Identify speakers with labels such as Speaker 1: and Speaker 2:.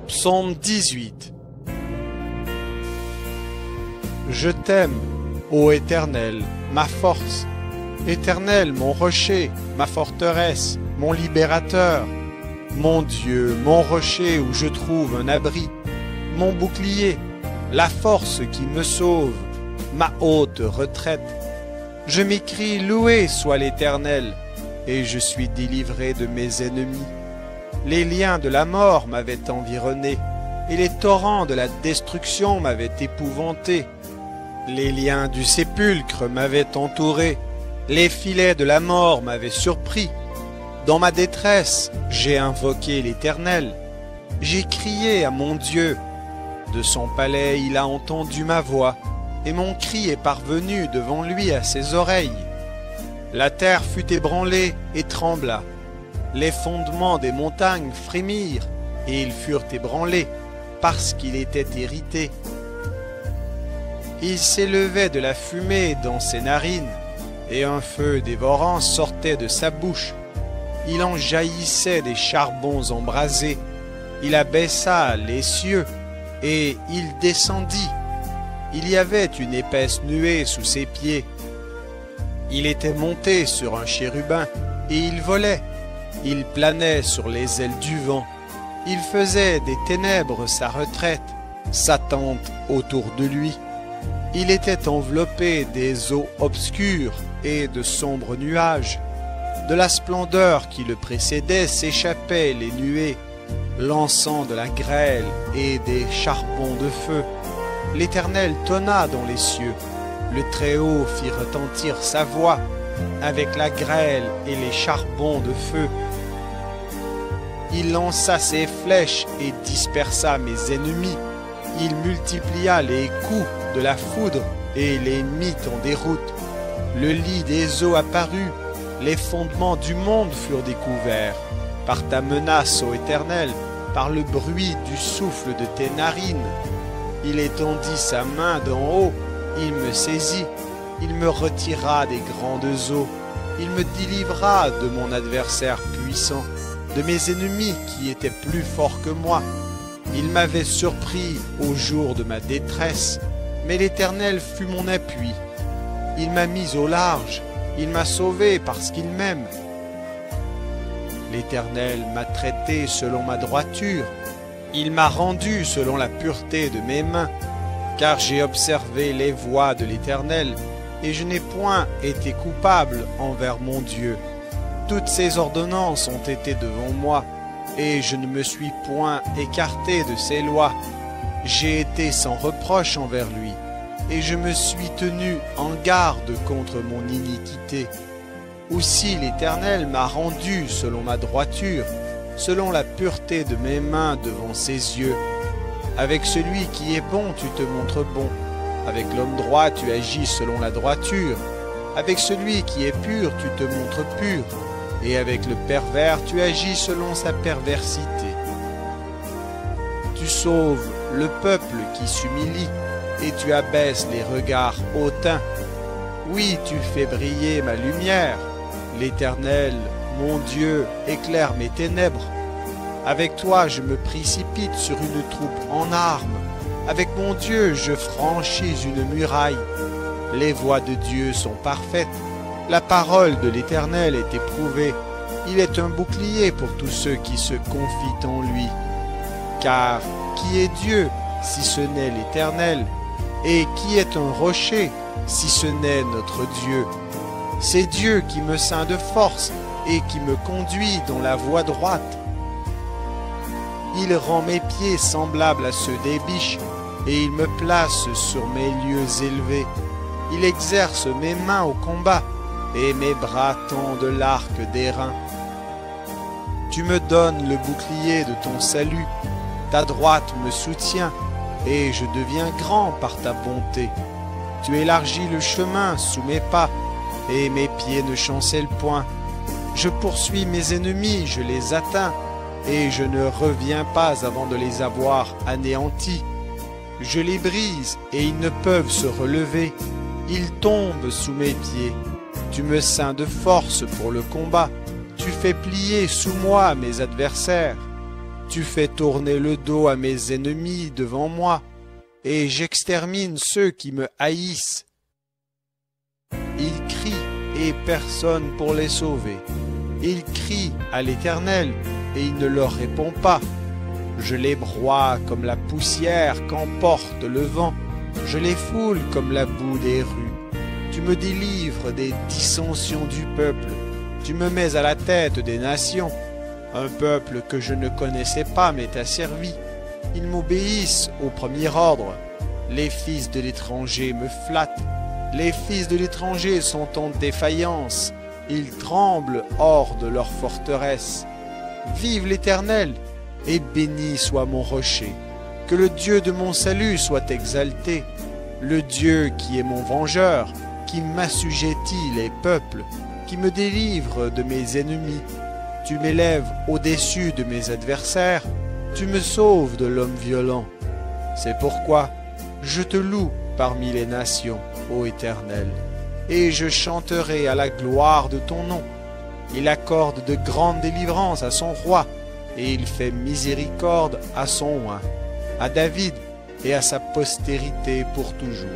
Speaker 1: Psaume 18. Je t'aime, ô Éternel, ma force. Éternel, mon rocher, ma forteresse, mon libérateur. Mon Dieu, mon rocher où je trouve un abri. Mon bouclier, la force qui me sauve, ma haute retraite. Je m'écrie, loué soit l'Éternel, et je suis délivré de mes ennemis. Les liens de la mort m'avaient environné, et les torrents de la destruction m'avaient épouvanté. Les liens du sépulcre m'avaient entouré, les filets de la mort m'avaient surpris. Dans ma détresse, j'ai invoqué l'Éternel. J'ai crié à mon Dieu. De son palais, il a entendu ma voix, et mon cri est parvenu devant lui à ses oreilles. La terre fut ébranlée et trembla. Les fondements des montagnes frémirent, et ils furent ébranlés, parce qu'il était irrité. Il s'élevait de la fumée dans ses narines, et un feu dévorant sortait de sa bouche. Il en jaillissait des charbons embrasés. Il abaissa les cieux, et il descendit. Il y avait une épaisse nuée sous ses pieds. Il était monté sur un chérubin, et il volait. Il planait sur les ailes du vent. Il faisait des ténèbres sa retraite, sa tente autour de lui. Il était enveloppé des eaux obscures et de sombres nuages. De la splendeur qui le précédait s'échappaient les nuées, lançant de la grêle et des charbons de feu. L'Éternel tonna dans les cieux. Le Très-Haut fit retentir sa voix avec la grêle et les charbons de feu. Il lança ses flèches et dispersa mes ennemis. Il multiplia les coups de la foudre et les mit en déroute. Le lit des eaux apparut, les fondements du monde furent découverts. Par ta menace, ô Éternel, par le bruit du souffle de tes narines. Il étendit sa main d'en haut, il me saisit, il me retira des grandes eaux. Il me délivra de mon adversaire puissant, de mes ennemis qui étaient plus forts que moi. Il m'avait surpris au jour de ma détresse, mais l'Éternel fut mon appui. Il m'a mis au large, il m'a sauvé parce qu'il m'aime. L'Éternel m'a traité selon ma droiture, il m'a rendu selon la pureté de mes mains, car j'ai observé les voies de l'Éternel, et je n'ai point été coupable envers mon Dieu. Toutes ses ordonnances ont été devant moi, et je ne me suis point écarté de ses lois. J'ai été sans reproche envers lui, et je me suis tenu en garde contre mon iniquité. Aussi l'Éternel m'a rendu selon ma droiture, selon la pureté de mes mains devant ses yeux. Avec celui qui est bon, tu te montres bon. Avec l'homme droit, tu agis selon la droiture. Avec celui qui est pur, tu te montres pur. Et avec le pervers, tu agis selon sa perversité. Tu sauves le peuple qui s'humilie, et tu abaisses les regards hautains. Oui, tu fais briller ma lumière. L'Éternel, mon Dieu, éclaire mes ténèbres. Avec toi, je me précipite sur une troupe en armes. Avec mon Dieu, je franchis une muraille. Les voies de Dieu sont parfaites. La parole de l'Éternel est éprouvée. Il est un bouclier pour tous ceux qui se confient en lui. Car qui est Dieu si ce n'est l'Éternel? Et qui est un rocher si ce n'est notre Dieu? C'est Dieu qui me ceint de force et qui me conduit dans la voie droite. Il rend mes pieds semblables à ceux des biches, et il me place sur mes lieux élevés. Il exerce mes mains au combat, et mes bras tendent l'arc d'airain. Tu me donnes le bouclier de ton salut, ta droite me soutient, et je deviens grand par ta bonté. Tu élargis le chemin sous mes pas, et mes pieds ne chancellent point. Je poursuis mes ennemis, je les atteins, et je ne reviens pas avant de les avoir anéantis. Je les brise, et ils ne peuvent se relever. Ils tombent sous mes pieds. Tu me ceins de force pour le combat. Tu fais plier sous moi mes adversaires. Tu fais tourner le dos à mes ennemis devant moi, et j'extermine ceux qui me haïssent. Ils crient, et personne pour les sauver. Ils crient à l'Éternel, et il ne leur répond pas. Je les broie comme la poussière qu'emporte le vent. Je les foule comme la boue des rues. Tu me délivres des dissensions du peuple. Tu me mets à la tête des nations. Un peuple que je ne connaissais pas m'est asservi. Ils m'obéissent au premier ordre. Les fils de l'étranger me flattent. Les fils de l'étranger sont en défaillance. Ils tremblent hors de leur forteresse. Vive l'Éternel, et béni soit mon rocher. Que le Dieu de mon salut soit exalté. Le Dieu qui est mon vengeur, qui m'assujettit les peuples, qui me délivre de mes ennemis. Tu m'élèves au-dessus de mes adversaires, tu me sauves de l'homme violent. C'est pourquoi je te loue parmi les nations, ô Éternel, et je chanterai à la gloire de ton nom. Il accorde de grandes délivrances à son roi, et il fait miséricorde à son oint, à David et à sa postérité pour toujours.